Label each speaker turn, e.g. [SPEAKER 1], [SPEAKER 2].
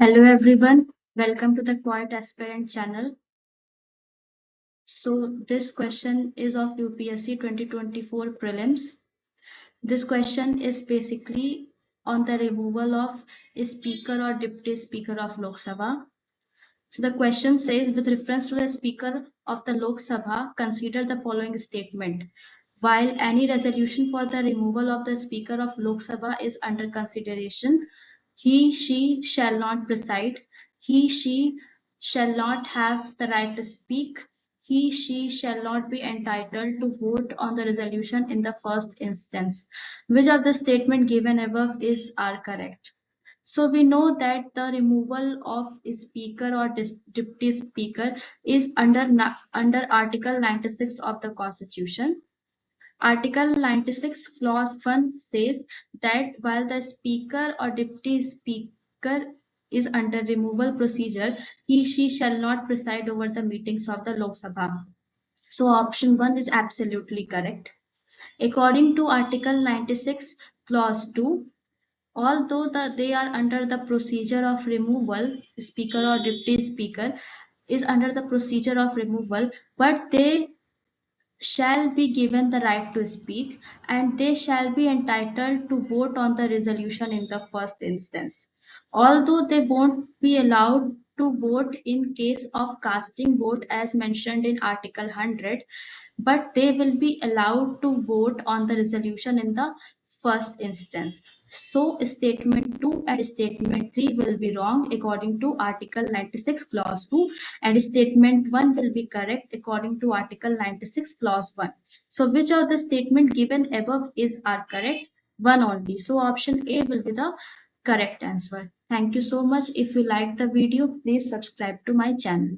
[SPEAKER 1] Hello everyone, welcome to the Quiet Aspirant channel. So this question is of UPSC 2024 prelims. This question is basically on the removal of a speaker or deputy speaker of Lok Sabha. So the question says, with reference to the speaker of the Lok Sabha, consider the following statement. While any resolution for the removal of the speaker of Lok Sabha is under consideration, she shall not preside, she shall not have the right to speak, she shall not be entitled to vote on the resolution in the first instance. Which of the statement given above are correct? So we know that the removal of a speaker or deputy speaker is under Article 96 of the Constitution. Article 96 clause 1 says that while the speaker or deputy speaker is under removal procedure, she shall not preside over the meetings of the Lok Sabha. So option 1 is absolutely correct. According to Article 96 clause 2, although they are under the procedure of removal, speaker or deputy speaker is under the procedure of removal, but they shall be given the right to speak and they shall be entitled to vote on the resolution in the first instance. Although they won't be allowed to vote in case of casting vote as mentioned in Article 100, but they will be allowed to vote on the resolution in the first instance. So statement 2 and statement 3 will be wrong according to Article 96 clause 2, and statement 1 will be correct according to Article 96 clause 1. So which of the statement given above are correct? One only. So option A will be the correct answer. Thank you so much. If you like the video, please subscribe to my channel.